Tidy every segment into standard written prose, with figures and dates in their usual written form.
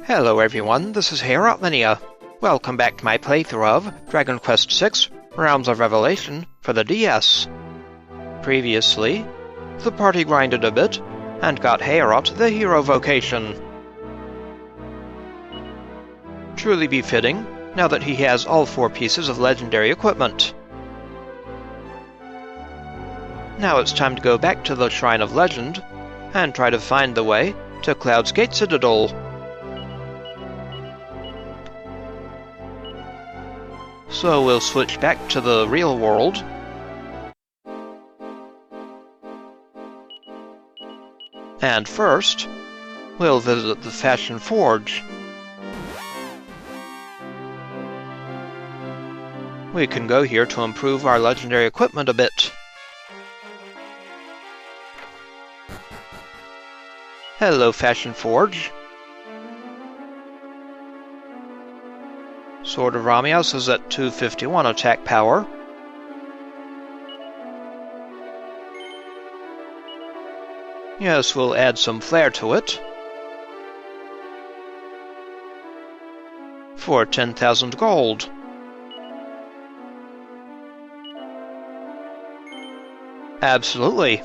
Hello everyone, this is Heorot. Welcome back to my playthrough of Dragon Quest VI: Realms of Revelation for the DS. Previously, the party grinded a bit and got Heorot the hero vocation. Truly befitting, now that he has all 4 pieces of legendary equipment. Now it's time to go back to the Shrine of Legend and try to find the way to Cloudsgate Citadel. So we'll switch back to the real world. And first, we'll visit the Fashion Forge. We can go here to improve our legendary equipment a bit. Hello, Fashion Forge. Sword of Ramias is at 251 attack power. Yes, we'll add some flair to it. For 10,000 gold. Absolutely.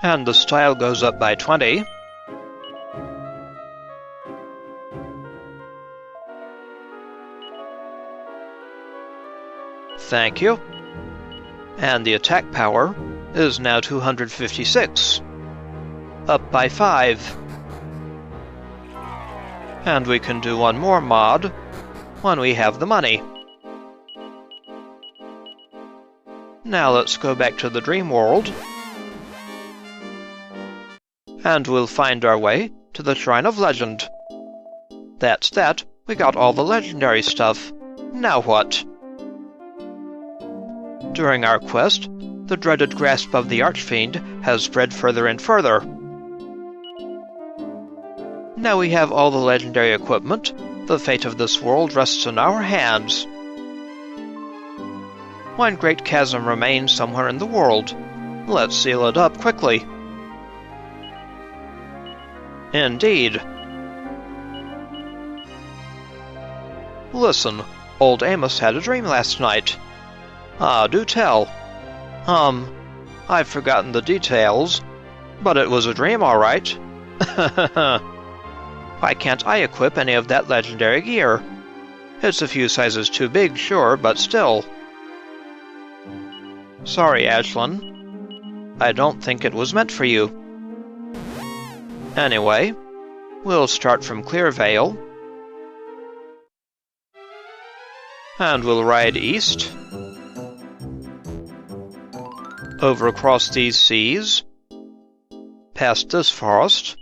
And the style goes up by 20. Thank you. And the attack power is now 256. Up by 5. And we can do one more mod when we have the money. Now let's go back to the dream world. And we'll find our way to the Shrine of Legend. That's that. We got all the legendary stuff. Now what? During our quest, the dreaded grasp of the Archfiend has spread further and further. Now we have all the legendary equipment. The fate of this world rests in our hands. One great chasm remains somewhere in the world. Let's seal it up quickly. Indeed. Listen, old Amos had a dream last night. Ah, do tell. I've forgotten the details, but it was a dream, all right. Why can't I equip any of that legendary gear? It's a few sizes too big, sure, but still. Sorry, Ashlyn. I don't think it was meant for you. Anyway, we'll start from Clearvale. And we'll ride east. Over across these seas. Past this forest.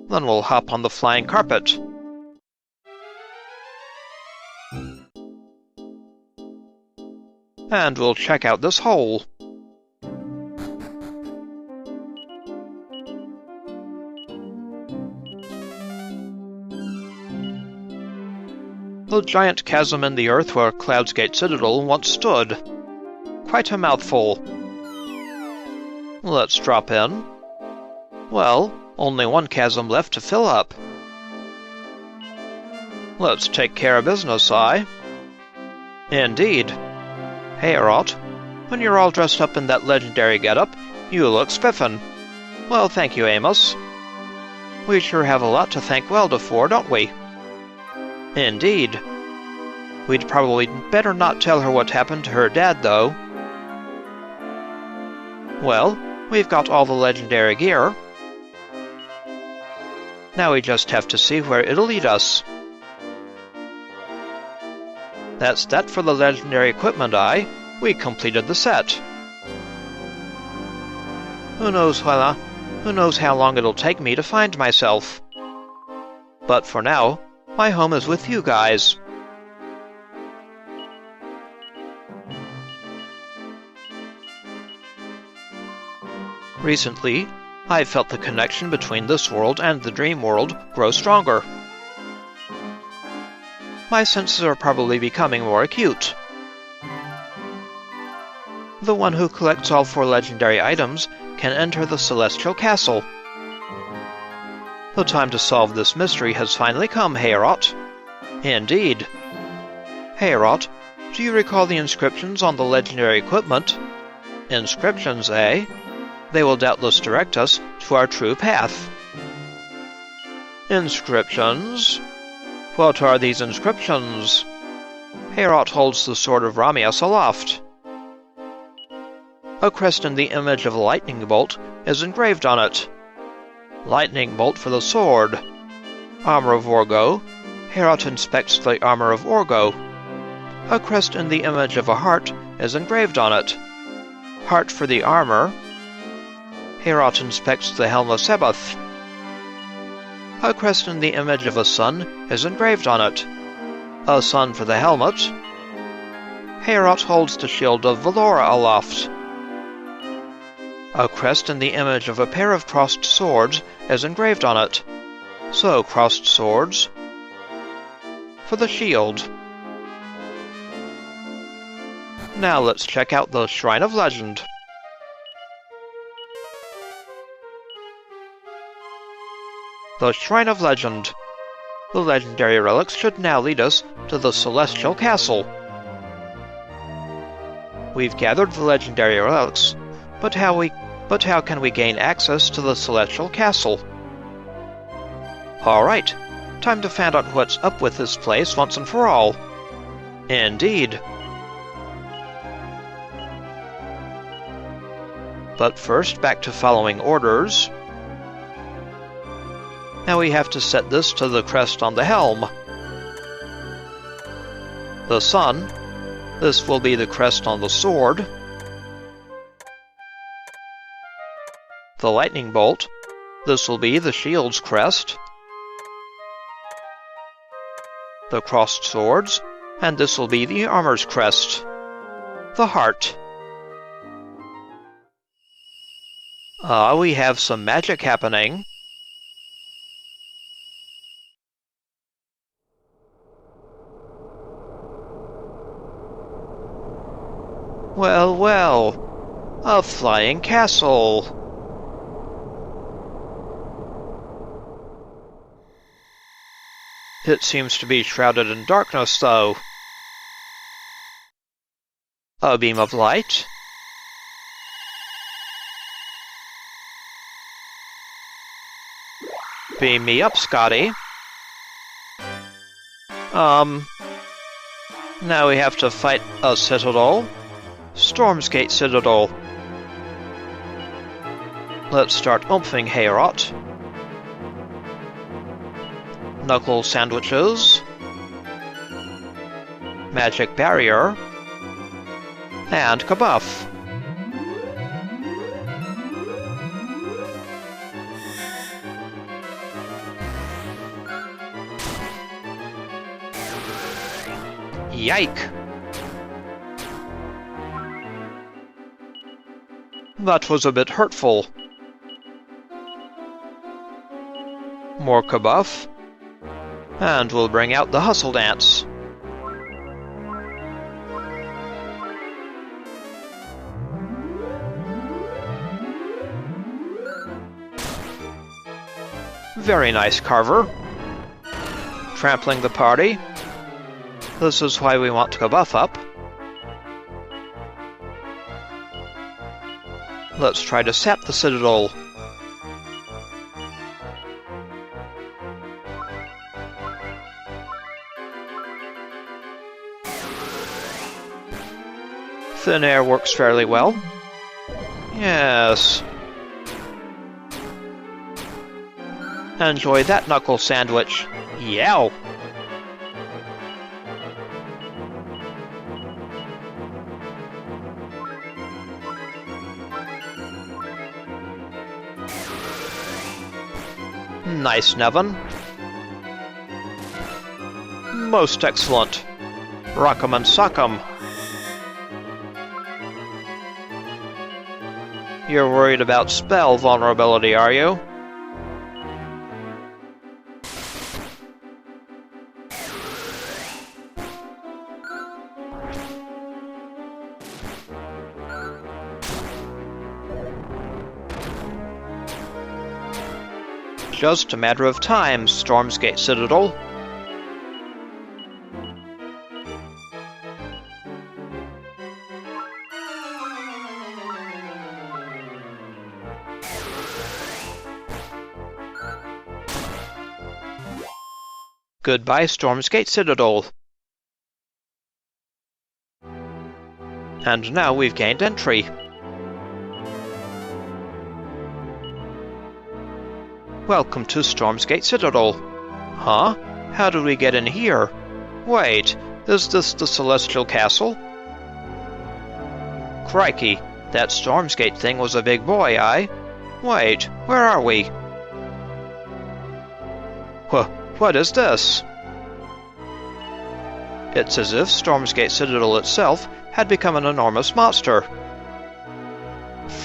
Then we'll hop on the flying carpet. And we'll check out this hole. The giant chasm in the earth where Cloudsgate Citadel once stood. Quite a mouthful. Let's drop in. Well, only one chasm left to fill up. Let's take care of business, Indeed. Heorot, when you're all dressed up in that legendary getup, you look spiffin'. Well, thank you, Amos. We sure have a lot to thank Welda for, don't we? Indeed. We'd probably better not tell her what happened to her dad, though. Well, we've got all the legendary gear. Now we just have to see where it'll lead us. That's that for the legendary equipment, We completed the set. Who knows how long it'll take me to find myself. But for now, my home is with you guys. Recently, I've felt the connection between this world and the dream world grow stronger. My senses are probably becoming more acute. The one who collects all 4 legendary items can enter the Celestial Castle. The time to solve this mystery has finally come, Heorot. Indeed. Heorot, do you recall the inscriptions on the legendary equipment? Inscriptions, eh? They will doubtless direct us to our true path. Inscriptions? What are these inscriptions? Heorot holds the Sword of Ramias aloft. A crest in the image of a lightning bolt is engraved on it. Lightning bolt for the sword. Armor of Orgo. Heorot inspects the armor of Orgo. A crest in the image of a heart is engraved on it. Heart for the armor. Heorot inspects the helm of Sebeth. A crest in the image of a sun is engraved on it. A sun for the helmet. Heorot holds the shield of Valora aloft. A crest in the image of a pair of crossed swords is engraved on it. So, crossed swords. For the shield. Now let's check out the Shrine of Legend. The Shrine of Legend. The legendary relics should now lead us to the Celestial Castle. We've gathered the legendary relics, but how can we gain access to the Celestial Castle? Alright, time to find out what's up with this place once and for all. Indeed. But first, back to following orders. Now we have to set this to the crest on the helm. The sun. This will be the crest on the sword. The lightning bolt. This will be the shield's crest. The crossed swords. And this will be the armor's crest. The heart. We have some magic happening. Well, well, a flying castle. It seems to be shrouded in darkness, though. A beam of light. Beam me up, Scotty. Now we have to fight a citadel. Stormsgate Citadel. Let's start oomping, Heorot. Knuckle sandwiches. Magic barrier. And kabuff. Yike! That was a bit hurtful. More kabuff. And we'll bring out the hustle dance. Very nice, Carver. Trampling the party. This is why we want kabuff up. Let's try to sap the citadel. Thin air works fairly well. Yes. Enjoy that knuckle sandwich. Yow! Nice, Nevan. Most excellent. Rock'em and sock'em. You're worried about spell vulnerability, are you? Just a matter of time, Stormsgate Citadel. Goodbye, Stormsgate Citadel. And now we've gained entry. Welcome to Stormsgate Citadel. Huh? How did we get in here? Wait, is this the Celestial Castle? Crikey, that Stormsgate thing was a big boy, aye? Wait, where are we? What is this? It's as if Stormsgate Citadel itself had become an enormous monster.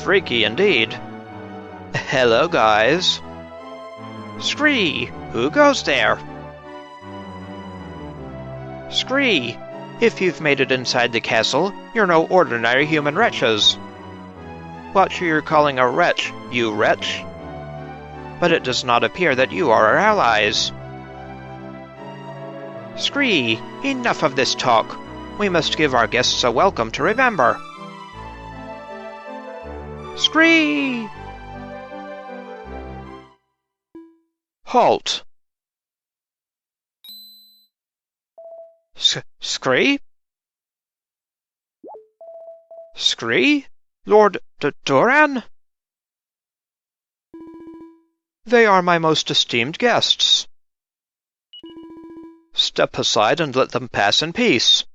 Freaky indeed. Hello, guys. Scree! Who goes there? Scree! If you've made it inside the castle, you're no ordinary human wretches. What you're calling a wretch, you wretch? But it does not appear that you are our allies. Scree! Enough of this talk. We must give our guests a welcome to remember. Scree! Halt! Scree? Scree? Lord Duran? They are my most esteemed guests. Step aside and let them pass in peace.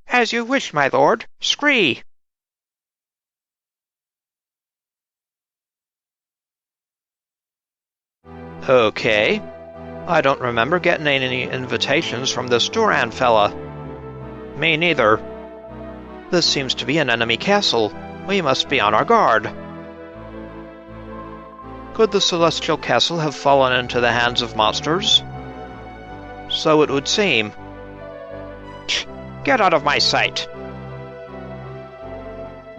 As you wish, my lord. Scree! Okay. I don't remember getting any invitations from this Duran fella. Me neither. This seems to be an enemy castle. We must be on our guard. Could the Celestial Castle have fallen into the hands of monsters? So it would seem. Get out of my sight!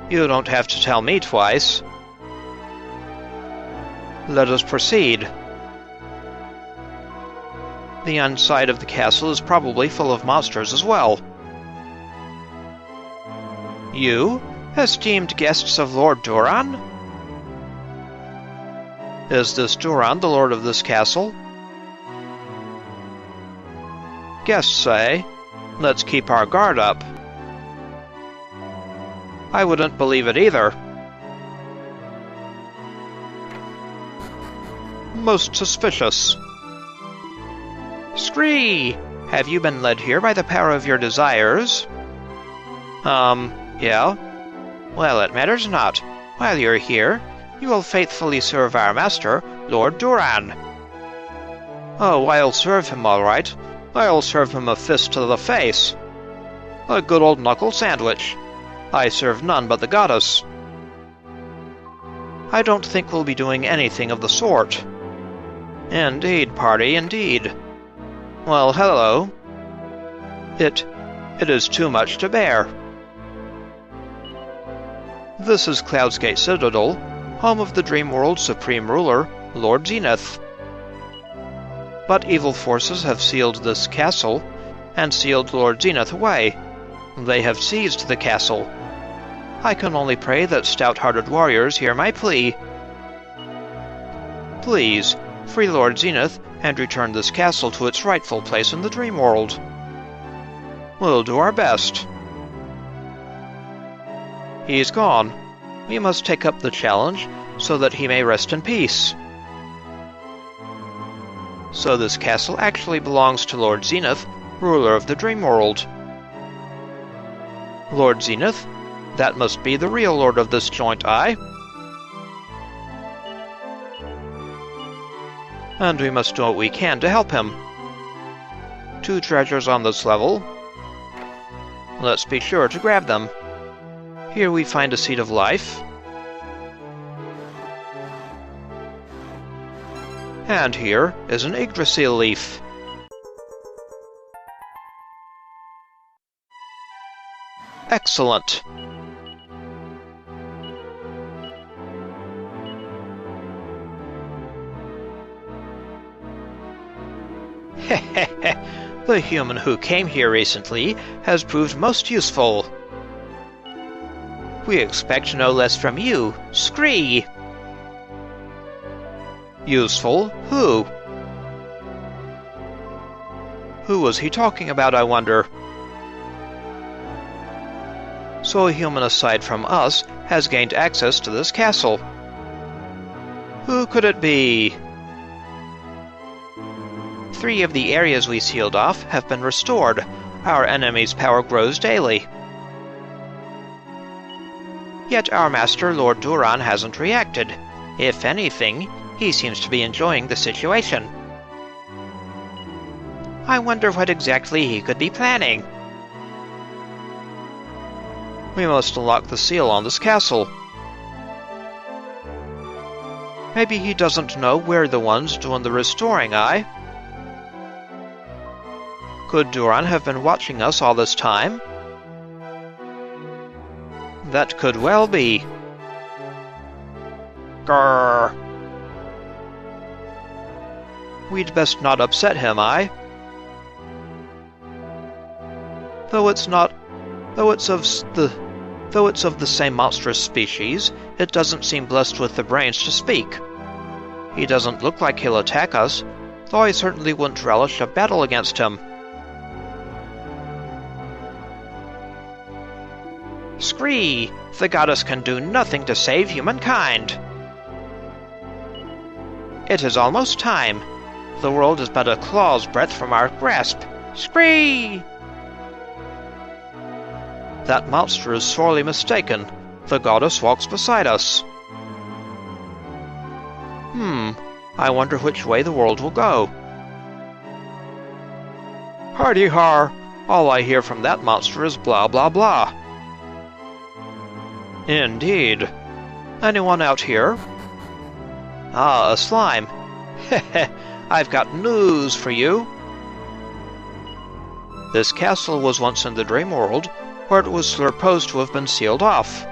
You don't have to tell me twice. Let us proceed. The inside of the castle is probably full of monsters as well. You, esteemed guests of Lord Duran? Is this Duran the lord of this castle? Guests say, let's keep our guard up. I wouldn't believe it either. Most suspicious. Scree! Have you been led here by the power of your desires? Yeah? Well, it matters not. While you're here, you will faithfully serve our master, Lord Duran. Oh, I'll serve him all right. I'll serve him a fist to the face. A good old knuckle sandwich. I serve none but the goddess. I don't think we'll be doing anything of the sort. Indeed, party, indeed. Well, hello. It is too much to bear. This is Cloudsgate Citadel, home of the Dream World's supreme ruler, Lord Zenith. But evil forces have sealed this castle, and sealed Lord Zenith away. They have seized the castle. I can only pray that stout-hearted warriors hear my plea. Please, free Lord Zenith and return this castle to its rightful place in the Dream World. We'll do our best. He's gone. We must take up the challenge so that he may rest in peace. So this castle actually belongs to Lord Zenith, ruler of the Dream World. Lord Zenith? That must be the real lord of this joint, aye? And we must do what we can to help him. 2 treasures on this level. Let's be sure to grab them. Here we find a Seed of Life. And here is an Yggdrasil leaf. Excellent. The human who came here recently has proved most useful. We expect no less from you, Scree. Useful? Who? Who was he talking about, I wonder? So a human aside from us has gained access to this castle. Who could it be? 3 of the areas we sealed off have been restored. Our enemy's power grows daily. Yet our master, Lord Duran, hasn't reacted. If anything, he seems to be enjoying the situation. I wonder what exactly he could be planning. We must unlock the seal on this castle. Maybe he doesn't know we're the ones doing the restoring, Could Duran have been watching us all this time? That could well be. Grrr. We'd best not upset him, Though it's of the same monstrous species, it doesn't seem blessed with the brains to speak. He doesn't look like he'll attack us, though I certainly wouldn't relish a battle against him. Scree! The goddess can do nothing to save humankind. It is almost time. The world is but a claw's breadth from our grasp. Scree! That monster is sorely mistaken. The goddess walks beside us. I wonder which way the world will go. Hardy-har! All I hear from that monster is blah blah blah. Indeed. Anyone out here? Ah, a slime. Heh, I've got news for you. This castle was once in the dream world, where it was supposed to have been sealed off.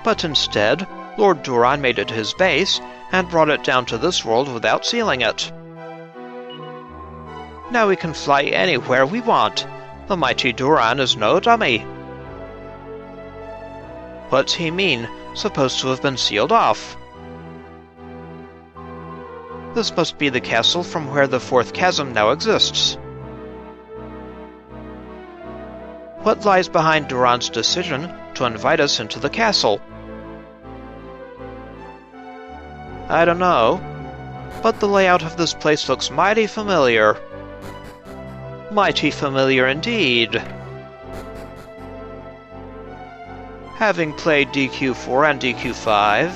But instead, Lord Duran made it his base and brought it down to this world without sealing it. Now we can fly anywhere we want. The mighty Duran is no dummy. What's he mean, supposed to have been sealed off? This must be the castle from where the 4th chasm now exists. What lies behind Duran's decision to invite us into the castle? I don't know, but the layout of this place looks mighty familiar. Mighty familiar indeed. Having played DQ4 and DQ5,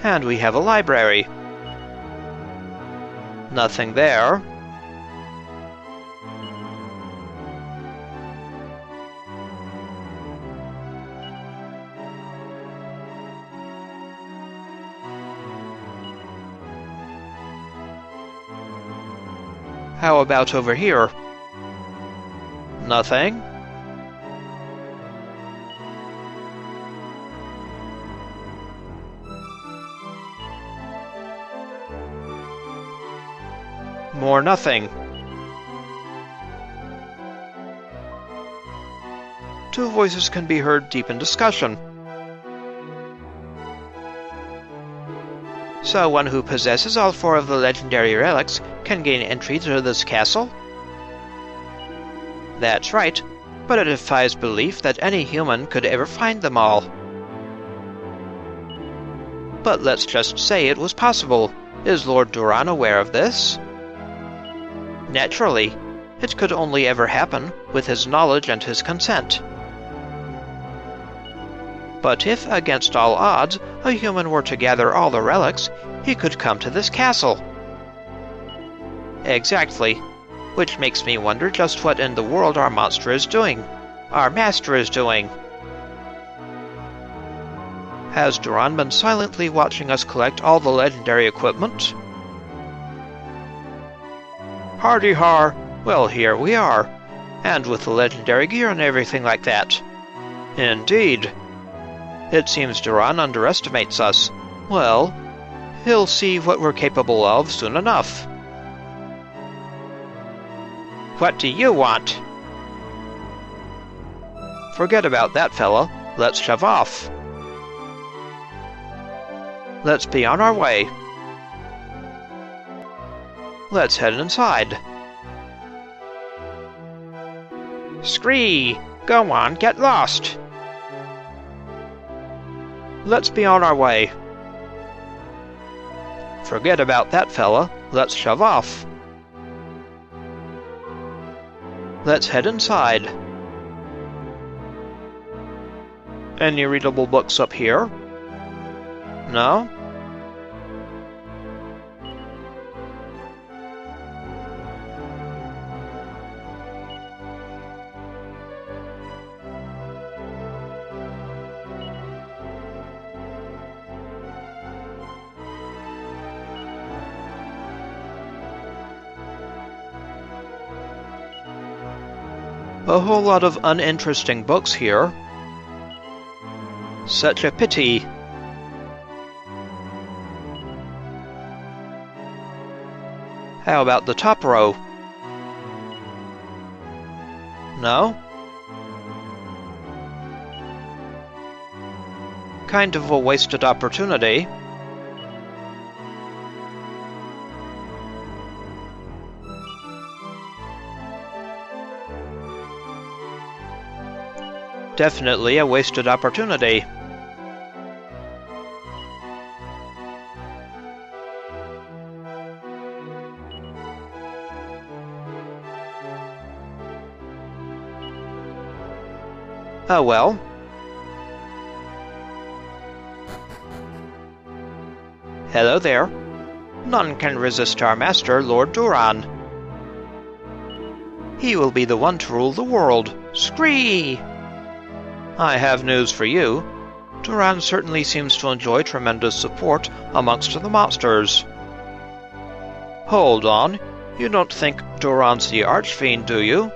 and we have a library. Nothing there. How about over here? Nothing. More nothing. Two voices can be heard deep in discussion. So one who possesses all 4 of the legendary relics can gain entry to this castle? That's right, but it defies belief that any human could ever find them all. But let's just say it was possible. Is Lord Duran aware of this? Naturally, it could only ever happen with his knowledge and his consent. But if, against all odds, a human were to gather all the relics, he could come to this castle. Exactly, which makes me wonder just what in the world our monster is doing, our master is doing. Has Duran been silently watching us collect all the legendary equipment? Hardy-har! Well, here we are, and with the legendary gear and everything like that. Indeed. It seems Duran underestimates us. Well, He'll see what we're capable of soon enough. What do you want? Forget about that, fella. Let's shove off. Let's be on our way. Let's head inside. Scree! Go on, get lost! Let's be on our way. Forget about that, fella. Let's shove off. Let's head inside. Any readable books up here? No? A whole lot of uninteresting books here. Such a pity. How about the top row? No? Kind of a wasted opportunity. Definitely a wasted opportunity. Oh well. Hello there. None can resist our master, Lord Duran. He will be the one to rule the world. Scree! I have news for you. Duran certainly seems to enjoy tremendous support amongst the monsters. Hold on. You don't think Duran's the Archfiend, do you?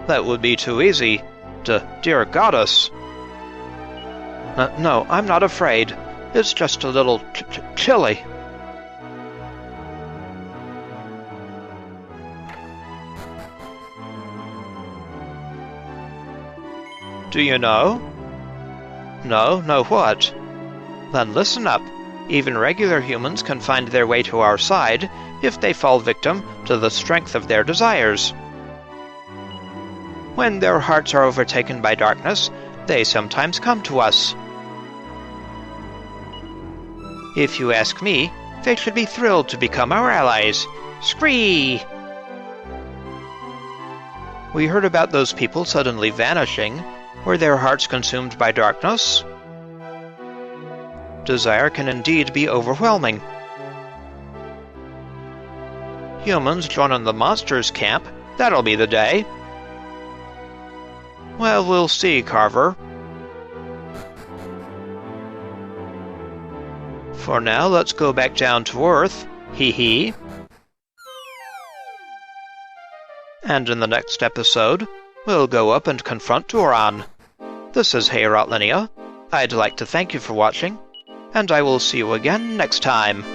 That would be too easy. Dear goddess. No, I'm not afraid. It's just a little chilly. Do you know? No, know what? Then listen up. Even regular humans can find their way to our side if they fall victim to the strength of their desires. When their hearts are overtaken by darkness, they sometimes come to us. If you ask me, they should be thrilled to become our allies. Scree! We heard about those people suddenly vanishing. Were their hearts consumed by darkness? Desire can indeed be overwhelming. Humans joining the monsters' camp, that'll be the day. Well, we'll see, Carver. For now, let's go back down to Earth. Hee hee. And in the next episode, we'll go up and confront Duran. This is Heorot. I'd like to thank you for watching, and I will see you again next time.